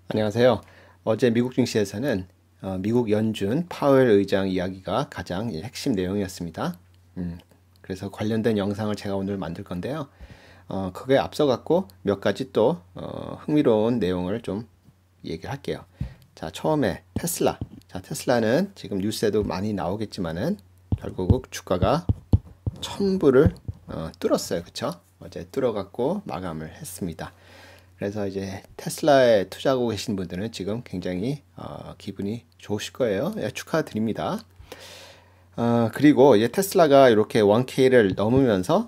안녕하세요. 어제 미국 증시에서는 미국 연준 파웰 의장 이야기가 가장 핵심 내용이었습니다. 그래서 관련된 영상을 제가 오늘 만들 건데요. 그거에 앞서 갖고 몇 가지 또 흥미로운 내용을 좀 얘기를 할게요. 자, 처음에 테슬라. 자, 테슬라는 지금 뉴스에도 많이 나오겠지만은 결국 주가가 1000불을 뚫었어요. 그쵸? 어제 뚫어갖고 마감을 했습니다. 그래서 이제 테슬라에 투자하고 계신 분들은 지금 굉장히 기분이 좋으실 거예요. 예, 축하드립니다. 그리고 이제 테슬라가 이렇게 1K를 넘으면서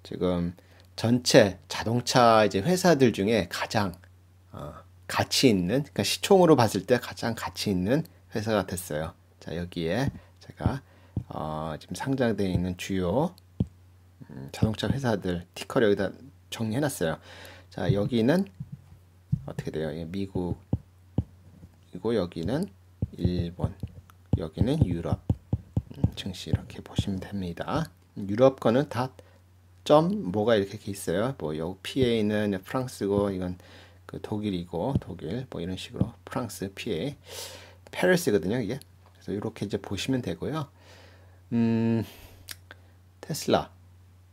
지금 전체 자동차 이제 회사들 중에 가장 가치 있는, 그러니까 시총으로 봤을 때 가장 가치 있는 회사가 됐어요. 자, 여기에 제가 지금 상장되어 있는 주요 자동차 회사들 티커를 여기다 정리해놨어요. 자, 여기는 어떻게 돼요? 미국이고 여기는 일본, 여기는 유럽 증시 이렇게 보시면 됩니다. 유럽 거는 다 점 뭐가 이렇게 있어요. 뭐 여기 PA는 프랑스고 이건 그 독일이고 독일 뭐 이런 식으로 프랑스 PA 페리스거든요 이게. 그래서 이렇게 이제 보시면 되고요. 테슬라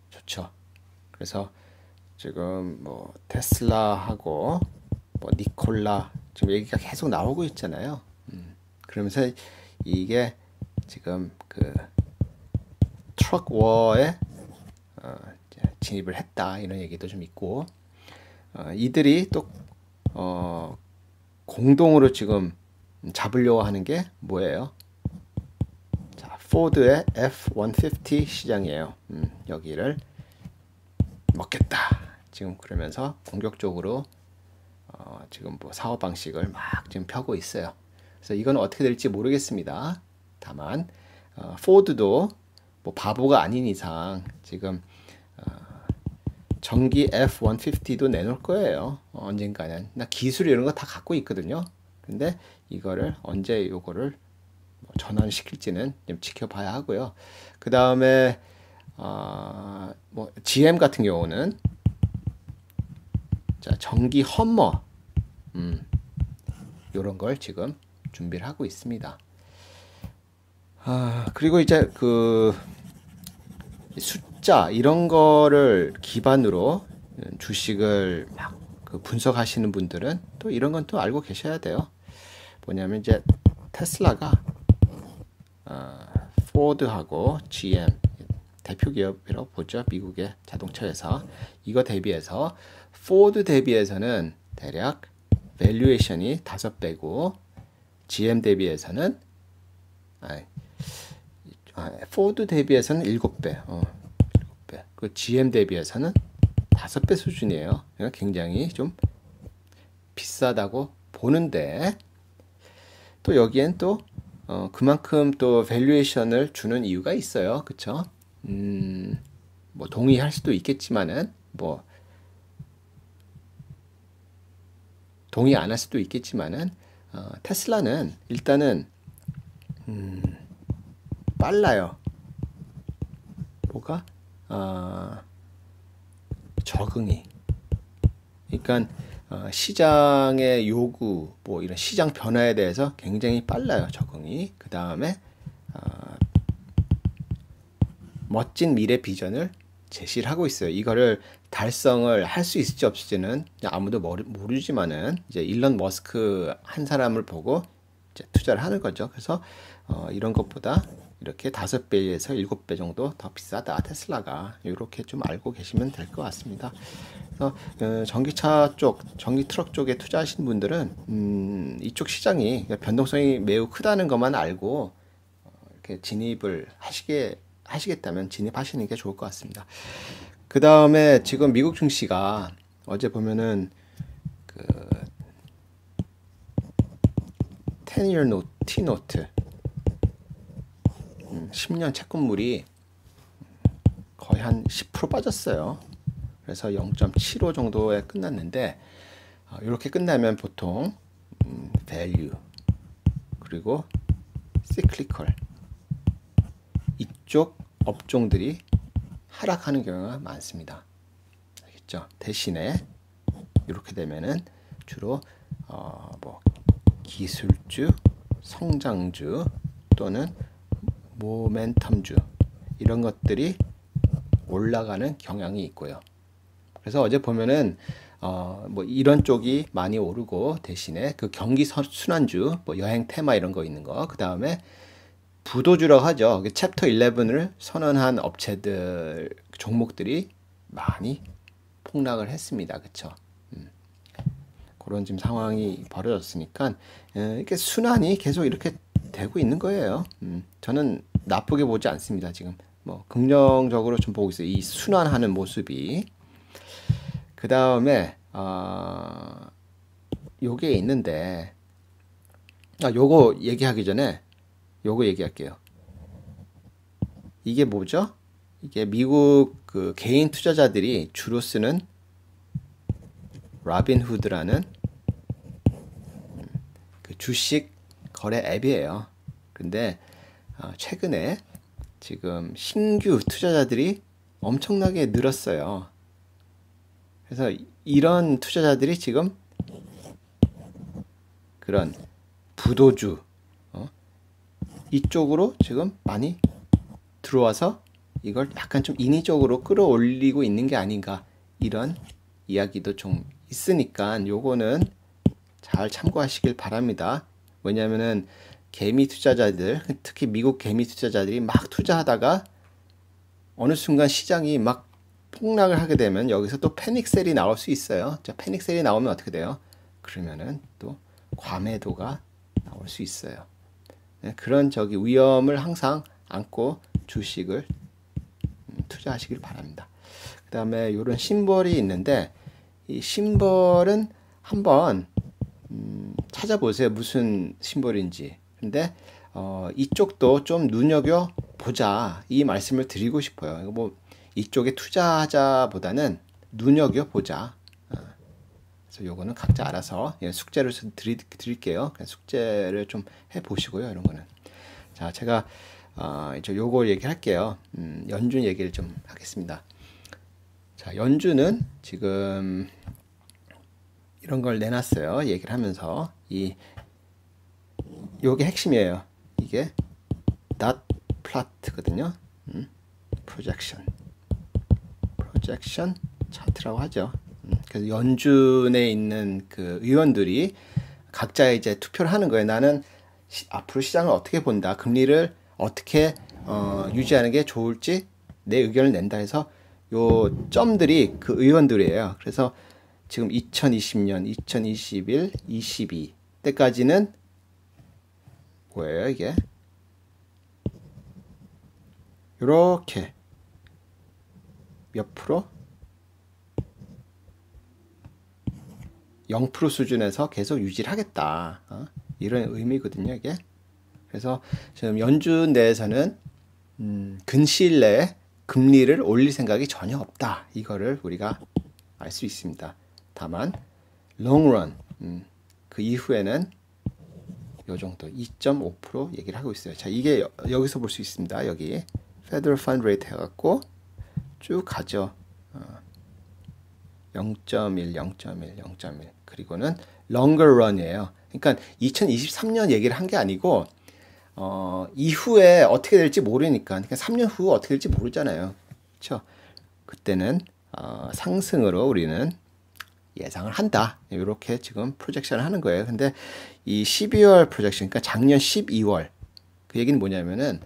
좋죠. 그래서 지금 뭐 테슬라하고 뭐 니콜라 지금 얘기가 계속 나오고 있잖아요. 그러면서 이게 지금 그 트럭 워에 진입을 했다 이런 얘기도 좀 있고 이들이 또 공동으로 지금 잡으려고 하는 게 뭐예요? 자, 포드의 F-150 시장이에요. 여기를 먹겠다. 지금 그러면서 공격적으로 지금 뭐 사업 방식을 막 지금 펴고 있어요. 그래서 이건 어떻게 될지 모르겠습니다. 다만 포드도 뭐 바보가 아닌 이상 지금 전기 F-150도 내놓을 거예요. 언젠가는. 나 기술 이런 거 다 갖고 있거든요. 근데 이거를 언제 요거를 뭐 전환시킬지는 좀 지켜봐야 하고요. 그 다음에 뭐 GM 같은 경우는 자, 전기 험머 요런 걸 지금 준비를 하고 있습니다. 그리고 이제 그 숫자 이런 거를 기반으로 주식을 막 그 분석하시는 분들은 또 이런 건 또 알고 계셔야 돼요. 뭐냐면 이제 테슬라가 포드하고 GM 대표 기업이라고 보죠. 미국의 자동차 회사. 이거 대비해서 포드 대비해서는 대략 밸류에이션이 5배고 GM 대비해서는 포드 대비해서는 7배. 7배. 그 GM 대비해서는 5배 수준이에요. 굉장히 좀 비싸다고 보는데 또 여기엔 또 그만큼 또 밸류에이션을 주는 이유가 있어요. 그쵸? 뭐 동의할 수도 있겠지만은 뭐 동의 안 할 수도 있겠지만은 테슬라는 일단은 빨라요. 뭐가 적응이. 그러니까 시장의 요구, 뭐 이런 시장 변화에 대해서 굉장히 빨라요. 적응이. 그 다음에 멋진 미래 비전을 제시를 하고 있어요. 이거를 달성을 할 수 있을지 없을지는 아무도 모르지만은 이제 일론 머스크 한 사람을 보고 이제 투자를 하는 거죠. 그래서 이런 것보다 이렇게 5배에서 7배 정도 더 비싸다 테슬라가 이렇게 좀 알고 계시면 될 것 같습니다. 그래서 전기차 쪽, 전기 트럭 쪽에 투자하신 분들은 이쪽 시장이 변동성이 매우 크다는 것만 알고 이렇게 진입을 하시겠다면 진입하시는 게 좋을 것 같습니다. 그 다음에 지금 미국 증시가 어제 보면은 그 10year note, T노트 10년 채권물이 거의 한 10% 빠졌어요. 그래서 0.75 정도에 끝났는데 이렇게 끝나면 보통 value 그리고 cyclical 이쪽 업종들이 하락하는 경우가 많습니다. 알겠죠? 대신에 이렇게 되면은 주로 뭐 기술주, 성장주 또는 모멘텀주 이런 것들이 올라가는 경향이 있고요. 그래서 어제 보면은 뭐 이런 쪽이 많이 오르고 대신에 그 경기 순환주, 뭐 여행 테마 이런 거 있는 거, 그 다음에 부도주라고 하죠. 챕터 11을 선언한 업체들 종목들이 많이 폭락을 했습니다. 그쵸? 그런 지금 상황이 벌어졌으니까 이렇게 순환이 계속 이렇게 되고 있는 거예요. 저는 나쁘게 보지 않습니다. 지금 뭐 긍정적으로 좀 보고 있어요. 이 순환하는 모습이. 그 다음에 요게 있는데 요거 얘기하기 전에 요거 얘기할게요. 이게 뭐죠? 이게 미국 그 개인 투자자들이 주로 쓰는 라빈후드라는 그 주식 거래 앱이에요. 근데 최근에 지금 신규 투자자들이 엄청나게 늘었어요. 그래서 이런 투자자들이 지금 그런 부도주 이쪽으로 지금 많이 들어와서 이걸 약간 좀 인위적으로 끌어올리고 있는 게 아닌가 이런 이야기도 좀 있으니까 요거는 잘 참고하시길 바랍니다. 왜냐면은 개미 투자자들, 특히 미국 개미 투자자들이 막 투자하다가 어느 순간 시장이 막 폭락을 하게 되면 여기서 또 패닉셀이 나올 수 있어요. 자, 패닉셀이 나오면 어떻게 돼요? 그러면은 또 과매도가 나올 수 있어요. 네, 그런 위험을 항상 안고 주식을 투자하시길 바랍니다. 그 다음에 이런 심벌이 있는데 이 심벌은 한번 찾아보세요. 무슨 심벌인지. 근데 이쪽도 좀 눈여겨 보자 이 말씀을 드리고 싶어요. 뭐 이쪽에 투자하자보다는 눈여겨 보자. 그래서 요거는 각자 알아서 숙제를 드릴게요. 숙제를 좀 해보시고요. 이런 거는. 자, 제가 이제 요걸 얘기할게요. 연준 얘기를 좀 하겠습니다. 자, 연준은 지금 이런 걸 내놨어요. 얘기를 하면서 요게 핵심이에요. 이게 dot plot거든요. projection 차트라고 하죠. 그래서 연준에 있는 그 의원들이 각자 이제 투표를 하는 거예요. 나는 앞으로 시장을 어떻게 본다, 금리를 어떻게 유지하는 게 좋을지 내 의견을 낸다 해서 요 점들이 그 의원들이에요. 그래서 지금 2020년, 2021, 22 때까지는 뭐예요, 이게? 요렇게 몇 프로? 0% 수준에서 계속 유지를 하겠다. 이런 의미거든요, 이게. 그래서 지금 연준 내에서는 근시일 내에 금리를 올릴 생각이 전혀 없다. 이거를 우리가 알 수 있습니다. 다만 롱런 그 이후에는 요 정도 2.5% 얘기를 하고 있어요. 자, 이게 여기서 볼 수 있습니다. 여기 Federal Fund Rate 해갖고 쭉 가죠. 0.1, 0.1, 0.1 그리고는 longer run이에요. 그러니까 2023년 얘기를 한 게 아니고 이후에 어떻게 될지 모르니까, 그러니까 3년 후 어떻게 될지 모르잖아요. 그렇죠? 그때는 상승으로 우리는 예상을 한다. 이렇게 지금 프로젝션을 하는 거예요. 근데 이 12월 프로젝션, 그러니까 작년 12월 그 얘기는 뭐냐면은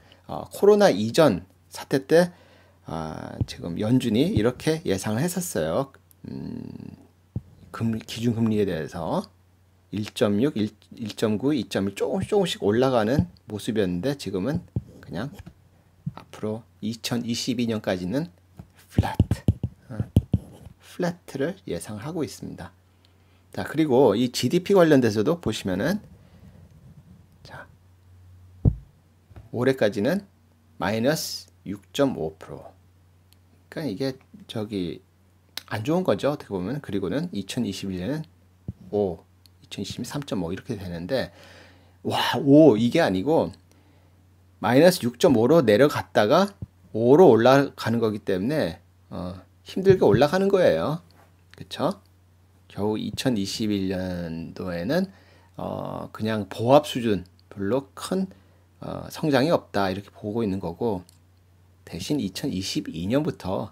코로나 이전 사태 때 지금 연준이 이렇게 예상을 했었어요. 기준금리에 대해서 1.6, 1.9, 2.1 조금씩 올라가는 모습이었는데 지금은 그냥 앞으로 2022년까지는 플랫를 예상하고 있습니다. 자, 그리고 이 GDP 관련돼서도 보시면은 자, 올해까지는 마이너스 6.5%. 그러니까 이게 안 좋은 거죠, 어떻게 보면. 그리고는 2021년은 5, 2020년 3.5 이렇게 되는데, 와, 5 이게 아니고 마이너스 6.5로 내려갔다가 5로 올라가는 거기 때문에 힘들게 올라가는 거예요. 그쵸? 겨우 2021년도에는 그냥 보합 수준 별로 큰 성장이 없다 이렇게 보고 있는 거고, 대신 2022년부터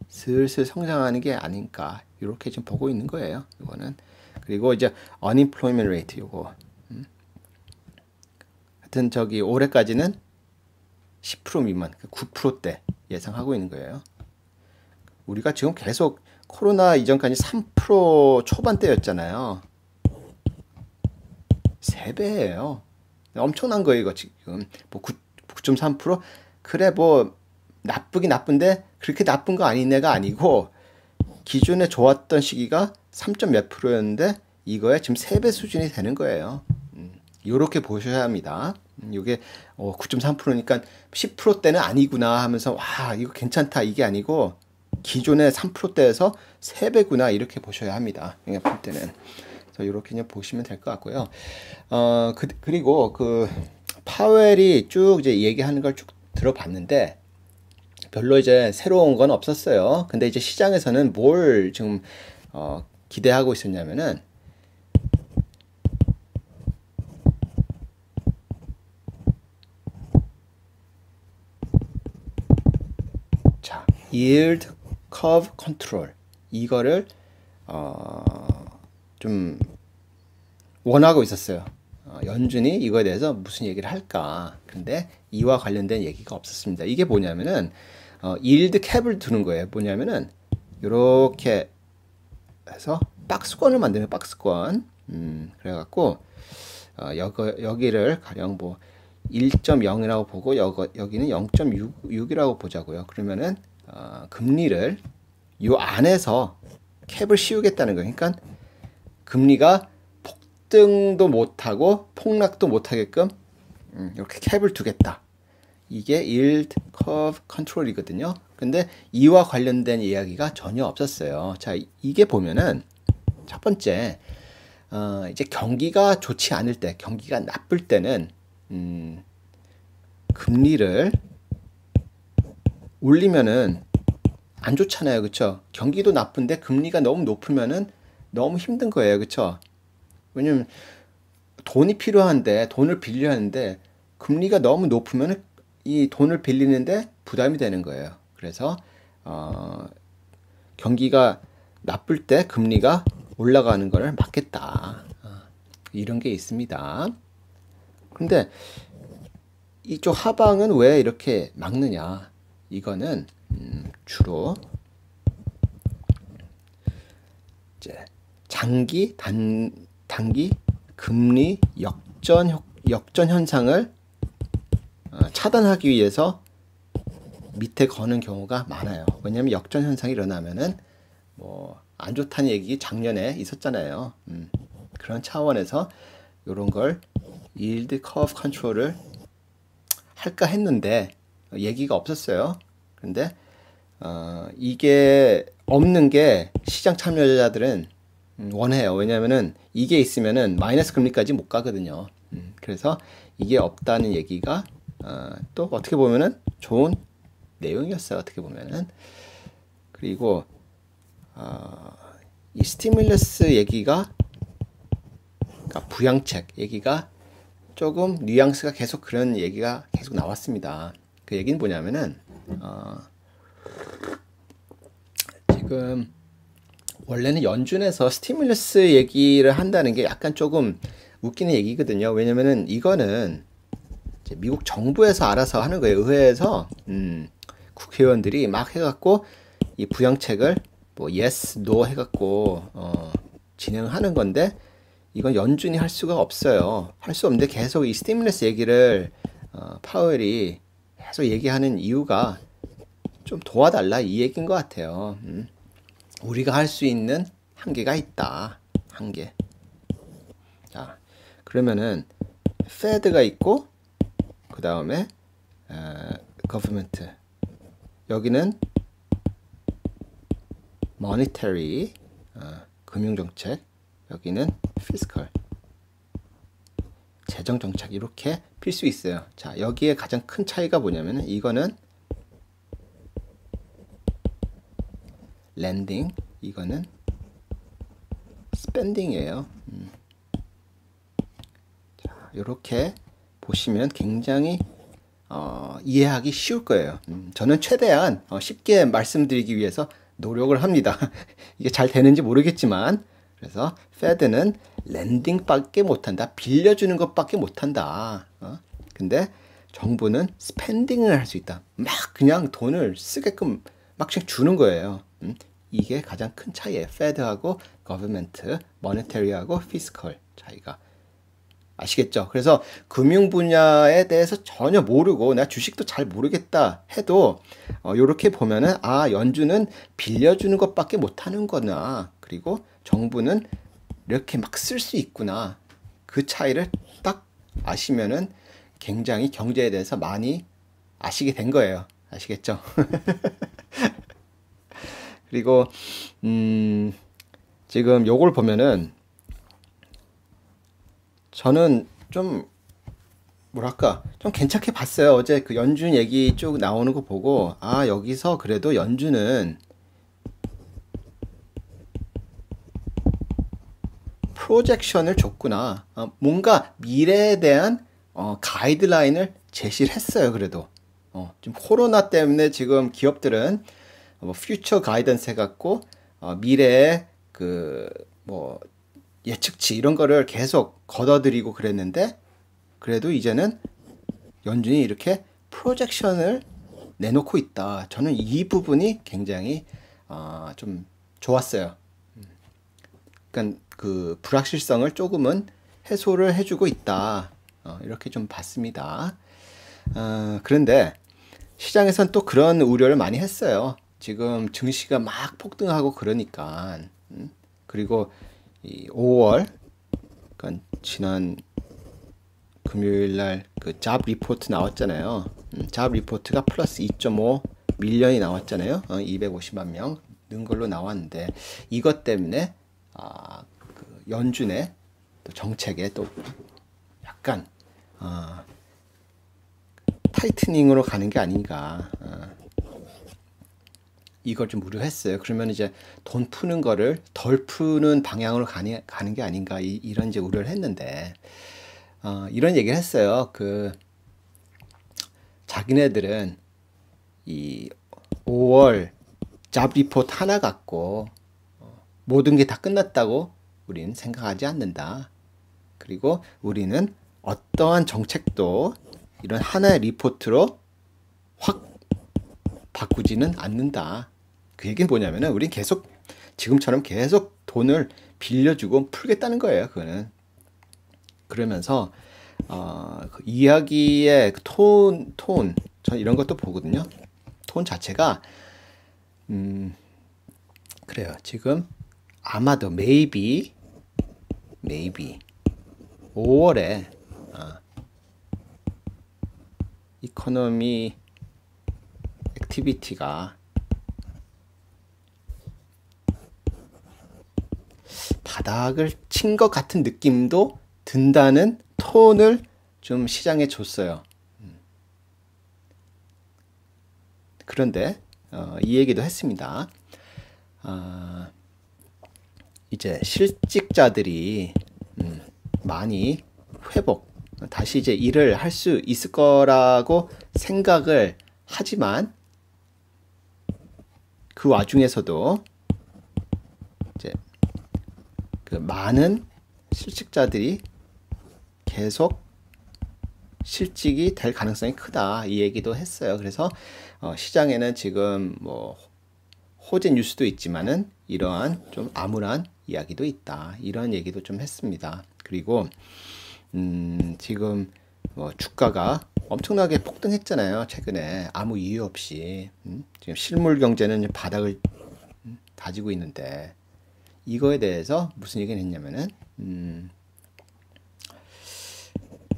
슬슬 성장하는 게 아닌가 이렇게 좀 보고 있는 거예요. 이거는. 그리고 이제 unemployment rate 요거. 하여튼 저기 올해까지는 10% 미만, 9%대 예상하고 있는 거예요. 우리가 지금 계속 코로나 이전까지 3% 초반대였잖아요. 3배예요. 엄청난 거예요, 이거 지금. 뭐 9.3%? 그래, 뭐 나쁘긴 나쁜데 그렇게 나쁜 거 아닌 애가 아니고, 기존에 좋았던 시기가 3. 몇 %였는데 이거에 지금 3배 수준이 되는 거예요. 요렇게 보셔야 합니다. 이게 9.3%니까 10%대는 아니구나 하면서 와 이거 괜찮다 이게 아니고, 기존의 3%대에서 3배구나 이렇게 보셔야 합니다. 그냥 볼 때는. 그래서 이렇게 그냥 보시면 될 것 같고요. 그리고 그 파웰이 쭉 이제 얘기하는 걸 쭉 들어봤는데 별로 이제 새로운 건 없었어요. 근데 이제 시장에서는 뭘 지금 기대하고 있었냐면은, 자, yield curve control 이거를 좀 원하고 있었어요. 연준이 이거에 대해서 무슨 얘기를 할까. 근데 이와 관련된 얘기가 없었습니다. 이게 뭐냐면은 yield cap을 두는 거예요. 뭐냐면은 이렇게 해서 박스권을 만드는 박스권. 그래갖고 여기를 가령 뭐 1.0이라고 보고 여기는 0.6이라고 보자고요. 그러면은 금리를 요 안에서 캡을 씌우겠다는 거예요. 그러니까 금리가 폭등도 못하고 폭락도 못하게끔 이렇게 캡을 두겠다. 이게 yield curve control이거든요. 근데 이와 관련된 이야기가 전혀 없었어요. 자, 이게 보면은 첫 번째 이제 경기가 좋지 않을 때, 경기가 나쁠 때는 금리를 올리면은 안 좋잖아요. 그쵸? 경기도 나쁜데 금리가 너무 높으면은 너무 힘든 거예요. 그쵸? 왜냐면 돈이 필요한데, 돈을 빌려야 하는데 금리가 너무 높으면 이 돈을 빌리는데 부담이 되는 거예요. 그래서 경기가 나쁠 때 금리가 올라가는 것을 막겠다. 이런 게 있습니다. 근데 이쪽 하방은 왜 이렇게 막느냐? 이거는 주로 이제 장기, 단기 금리 역전 현상을 차단하기 위해서 밑에 거는 경우가 많아요. 왜냐하면 역전 현상이 일어나면은 뭐 안 좋다는 얘기 작년에 있었잖아요. 그런 차원에서 이런 걸 yield curve control을 할까 했는데 얘기가 없었어요. 근데 이게 없는 게 시장 참여자들은 원해요. 왜냐면은 이게 있으면은 마이너스 금리까지 못 가거든요. 그래서 이게 없다는 얘기가 또 어떻게 보면은 좋은 내용이었어요. 어떻게 보면은. 그리고 이 스티뮬러스 얘기가, 그러니까 부양책 얘기가 조금 뉘앙스가 계속 그런 얘기가 계속 나왔습니다. 그 얘기는 뭐냐면은 지금 원래는 연준에서 스티뮬러스 얘기를 한다는 게 약간 조금 웃기는 얘기거든요. 왜냐면은 이거는 이제 미국 정부에서 알아서 하는 거예요. 의회에서 국회의원들이 막 해갖고 이 부양책을 뭐 yes, no 해갖고 진행하는 건데, 이건 연준이 할 수가 없어요. 할 수 없는데 계속 이 스티뮬러스 얘기를 파웰이 계속 얘기하는 이유가 좀 도와달라 이 얘기인 것 같아요. 우리가 할 수 있는 한계가 있다. 한계. 자, 그러면은 페드가 있고 그 다음에 government. 여기는 monetary, 금융정책. 여기는 fiscal, 재정정책. 이렇게 필 수 있어요. 자, 여기에 가장 큰 차이가 뭐냐면은 이거는 lending, 이거는 스펜딩이에요. 자, 이렇게 보시면 굉장히 이해하기 쉬울 거예요. 저는 최대한 쉽게 말씀드리기 위해서 노력을 합니다. 이게 잘 되는지 모르겠지만, 그래서 Fed는 렌딩밖에 못한다. 빌려주는 것밖에 못한다. 근데 정부는 스펜딩을 할 수 있다. 막 그냥 돈을 쓰게끔 막 주는 거예요. 이게 가장 큰 차이예요. Fed하고 Government, Monetary하고 Fiscal 차이가. 아시겠죠? 그래서 금융 분야에 대해서 전혀 모르고 내가 주식도 잘 모르겠다 해도 요렇게 보면은 연준은 빌려주는 것밖에 못하는구나. 그리고 정부는 이렇게 막 쓸 수 있구나. 그 차이를 딱 아시면은 굉장히 경제에 대해서 많이 아시게 된 거예요. 아시겠죠? 그리고 지금 요걸 보면은 저는 좀 뭐랄까 좀 괜찮게 봤어요. 어제 그 연준 얘기 쭉 나오는 거 보고 여기서 그래도 연준은 프로젝션을 줬구나. 뭔가 미래에 대한 가이드라인을 제시를 했어요. 그래도 지금 코로나 때문에 지금 기업들은 퓨처 가이던스 해갖고 미래에 그 뭐 예측치 이런 거를 계속 걷어들이고 그랬는데 그래도 이제는 연준이 이렇게 프로젝션을 내놓고 있다. 저는 이 부분이 굉장히 좀 좋았어요. 그러니까 그 불확실성을 조금은 해소를 해주고 있다. 이렇게 좀 봤습니다. 그런데 시장에선 또 그런 우려를 많이 했어요. 지금 증시가 막 폭등하고 그러니까 그리고 이 5월 그러니까 지난 금요일 날 그 잡 리포트 나왔잖아요. 잡 리포트가 플러스 2.5 밀런이 나왔잖아요. 250만 명 는 걸로 나왔는데 이것 때문에 그 연준의 또 정책에 또 약간 타이트닝으로 가는 게 아닌가. 이걸 좀 우려했어요. 그러면 이제 돈 푸는 거를 덜 푸는 방향으로 가는 게 아닌가 이런 이제 우려를 했는데 이런 얘기를 했어요. 그 자기네들은 이 5월 잡 리포트 하나 갖고 모든 게 다 끝났다고 우리는 생각하지 않는다. 그리고 우리는 어떠한 정책도 이런 하나의 리포트로 확 바꾸지는 않는다. 그 얘기는 뭐냐면은 우린 계속 지금처럼 계속 돈을 빌려주고 풀겠다는 거예요. 그거는 그러면서 그 이야기의 톤, 전 이런 것도 보거든요. 톤 자체가 그래요. 지금 아마도 maybe 5월에 이코노미 액티비티가 바닥을 친 것 같은 느낌도 든다는 톤을 좀 시장에 줬어요. 그런데 이 얘기도 했습니다. 이제 실직자들이 많이 다시 이제 일을 할 수 있을 거라고 생각을 하지만 그 와중에서도 이제 그 많은 실직자들이 계속 실직이 될 가능성이 크다 이 얘기도 했어요. 그래서 시장에는 지금 뭐 호재 뉴스도 있지만은 이러한 좀 암울한 이야기도 있다 이런 얘기도 좀 했습니다. 그리고 지금 뭐 주가가 엄청나게 폭등했잖아요. 최근에 아무 이유 없이 지금 실물 경제는 바닥을 다지고 있는데 이거에 대해서 무슨 얘기를 했냐면은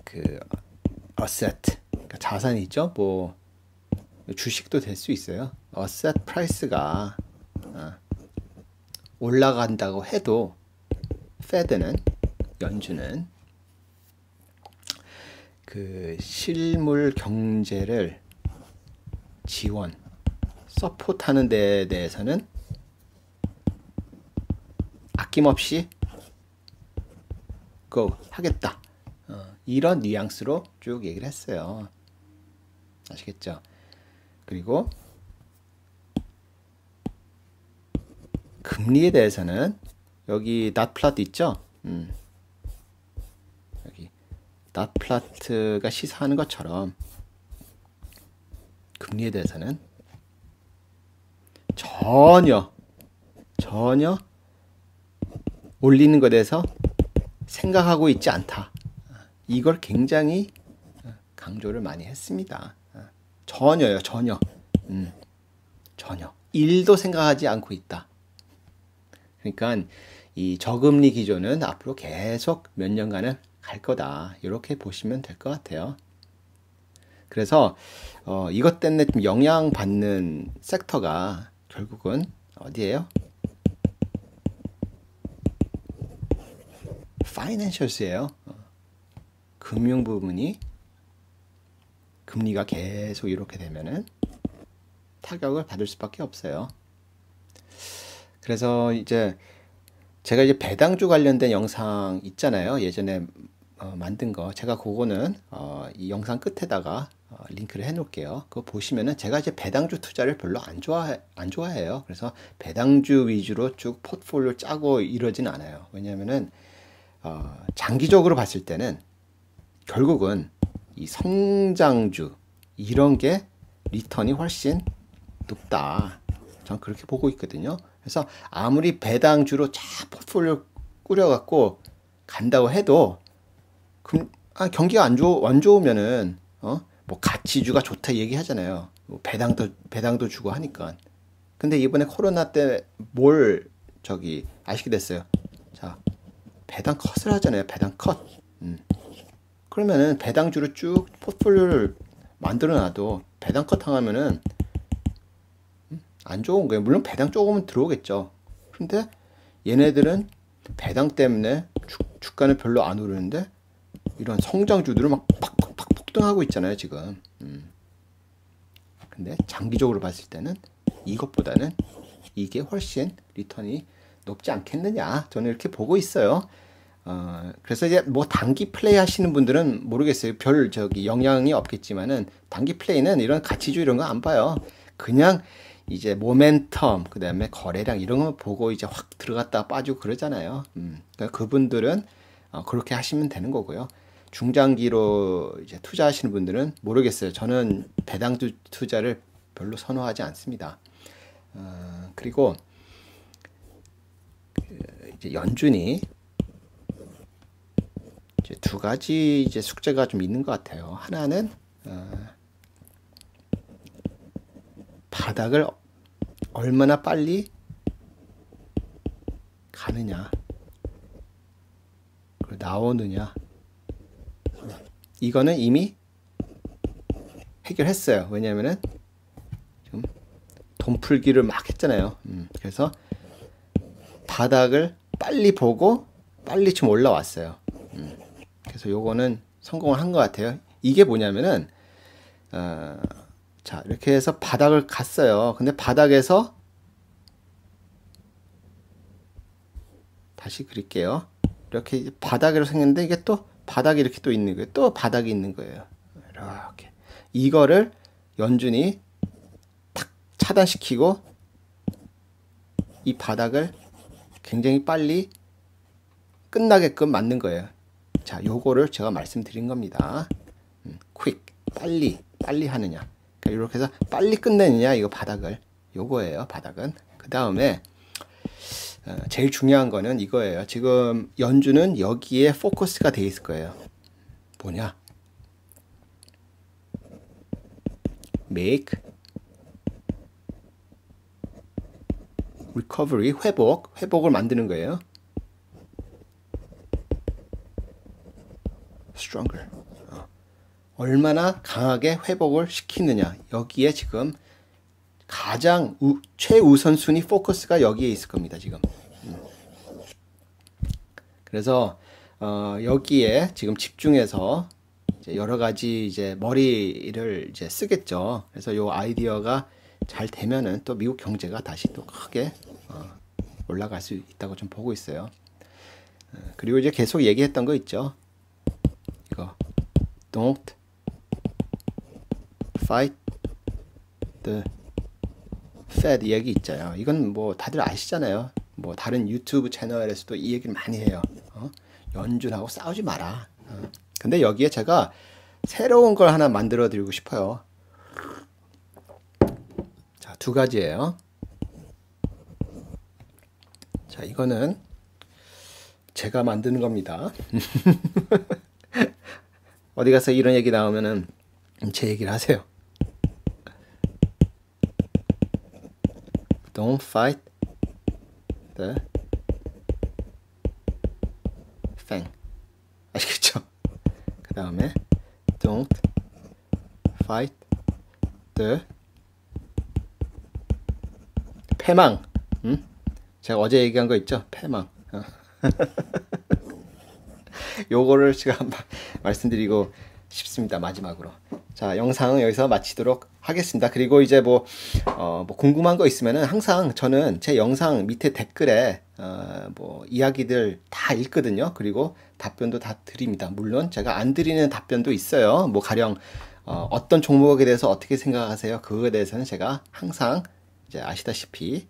그 어셋 그러니까 자산이 있죠. 뭐 주식도 될 수 있어요. 어셋 프라이스가 올라간다고 해도 페드는 연준은 그 실물 경제를 지원, 서포트하는 데에 대해서는 아낌없이 go 하겠다. 이런 뉘앙스로 쭉 얘기를 했어요. 아시겠죠? 그리고 금리에 대해서는 여기 닷 플라트 있죠? 여기 닷 플라트가 시사하는 것처럼 금리에 대해서는 전혀 올리는 것에 대해서 생각하고 있지 않다. 이걸 굉장히 강조를 많이 했습니다. 전혀요, 전혀. 전혀. 1도 생각하지 않고 있다. 그러니까 이 저금리 기조는 앞으로 계속 몇 년간은 갈 거다. 이렇게 보시면 될 것 같아요. 그래서 이것 때문에 좀 영향받는 섹터가 결국은 어디예요? 파이낸셜스예요. 금융 부분이 금리가 계속 이렇게 되면은 타격을 받을 수밖에 없어요. 그래서 이제 제가 이제 배당주 관련된 영상 있잖아요. 예전에 만든 거. 제가 그거는 이 영상 끝에다가 링크를 해 놓을게요. 그거 보시면은 제가 이제 배당주 투자를 별로 안 좋아해요. 그래서 배당주 위주로 쭉 포트폴리오 짜고 이러진 않아요. 왜냐면은 장기적으로 봤을 때는 결국은 이 성장주 이런 게 리턴이 훨씬 높다. 전 그렇게 보고 있거든요. 그래서 아무리 배당주로 쫙 포트폴리오 꾸려갖고 간다고 해도 경기가 안 좋으면은 뭐 가치주가 좋다 얘기하잖아요. 뭐 배당도 주고 하니까. 근데 이번에 코로나 때 아시게 됐어요. 자, 배당 컷을 하잖아요. 배당 컷. 그러면은 배당주로 쭉 포트폴리오를 만들어놔도 배당 컷 당하면은 안 좋은 거예요. 물론 배당 조금은 들어오겠죠. 근데 얘네들은 배당 때문에 주가는 별로 안 오르는데 이런 성장주들을 막 팍팍팍 폭등하고 있잖아요, 지금. 근데 장기적으로 봤을 때는 이것보다는 이게 훨씬 리턴이 높지 않겠느냐. 저는 이렇게 보고 있어요. 그래서 이제 뭐 단기 플레이 하시는 분들은 모르겠어요. 별 영향이 없겠지만은 단기 플레이는 이런 가치주 이런 거 안 봐요. 그냥 이제 모멘텀, 그 다음에 거래량 이런 거 보고 이제 확 들어갔다 빠지고 그러잖아요. 그러니까 그분들은 그렇게 하시면 되는 거고요. 중장기로 이제 투자하시는 분들은 모르겠어요. 저는 배당주 투자를 별로 선호하지 않습니다. 그리고 이제 연준이 이제 두 가지 이제 숙제가 좀 있는 것 같아요. 하나는 바닥을 얼마나 빨리 가느냐, 그리고 나오느냐. 이거는 이미 해결했어요. 왜냐면은 지금 돈 풀기를 막 했잖아요. 그래서 바닥을 빨리 보고 빨리 좀 올라왔어요. 그래서 요거는 성공을 한 것 같아요. 이게 뭐냐면은 자, 이렇게 해서 바닥을 갔어요. 근데 바닥에서 다시 그릴게요. 이렇게 바닥으로 생겼는데 이게 또 바닥이 이렇게 또 있는 거예요. 또 바닥이 있는 거예요. 이렇게. 이거를 연준이 탁 차단시키고 이 바닥을 굉장히 빨리 끝나게끔 만든 거예요. 자, 요거를 제가 말씀드린 겁니다. quick, 빨리 하느냐. 그러니까 이렇게 해서 빨리 끝내느냐, 이거 바닥을. 요거예요, 바닥은. 그 다음에 제일 중요한 거는 이거예요. 지금 연준은 여기에 포커스가 돼 있을 거예요. 뭐냐? make recovery, 회복을 만드는 거예요. stronger. 얼마나 강하게 회복을 시키느냐. 여기에 지금 가장 최우선순위 포커스가 여기에 있을 겁니다, 지금. 그래서 여기에 지금 집중해서 이제 여러 가지 이제 머리를 이제 쓰겠죠. 그래서 요 아이디어가 잘 되면은 또 미국 경제가 다시 또 크게 올라갈 수 있다고 좀 보고 있어요. 그리고 이제 계속 얘기했던 거 있죠. 이거 don't fight the Fed 얘기 있잖아요. 이건 뭐 다들 아시잖아요. 뭐 다른 유튜브 채널에서도 이 얘기를 많이 해요. 연준하고 싸우지 마라. 근데 여기에 제가 새로운 걸 하나 만들어 드리고 싶어요. 자, 두 가지예요. 자, 이거는 제가 만드는 겁니다. 어디 가서 이런 얘기 나오면은 제 얘기를 하세요. Don't fight the FANG. 아시겠죠? 그 다음에 Don't fight the 패망. 제가 어제 얘기한 거 있죠? 패망. 요거를 제가 말씀드리고 싶습니다. 마지막으로. 자, 영상은 여기서 마치도록 하겠습니다. 그리고 이제 뭐 궁금한 거 있으면은 항상 저는 제 영상 밑에 댓글에 뭐 이야기들 다 읽거든요. 그리고 답변도 다 드립니다. 물론 제가 안 드리는 답변도 있어요. 뭐 가령 어떤 종목에 대해서 어떻게 생각하세요? 그거에 대해서는 제가 항상 이제 아시다시피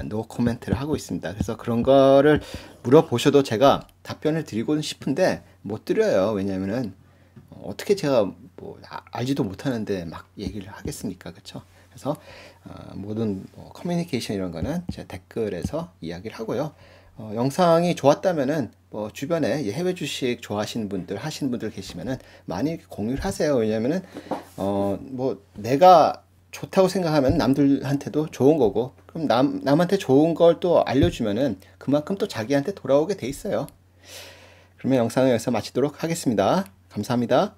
노 코멘트를 하고 있습니다. 그래서 그런 거를 물어보셔도 제가 답변을 드리고는 싶은데 못 드려요. 왜냐면은 어떻게 제가 뭐 알지도 못하는데 막 얘기를 하겠습니까? 그렇죠? 그래서 모든 커뮤니케이션 이런 거는 제 댓글에서 이야기를 하고요. 영상이 좋았다면은 뭐 주변에 해외 주식 좋아하시는 분들 하시는 분들 계시면은 많이 공유를 하세요. 왜냐면은 뭐 내가 좋다고 생각하면 남들한테도 좋은 거고, 그럼 남한테 좋은 걸 또 알려주면은 그만큼 또 자기한테 돌아오게 돼 있어요. 그러면 영상을 여기서 마치도록 하겠습니다. 감사합니다.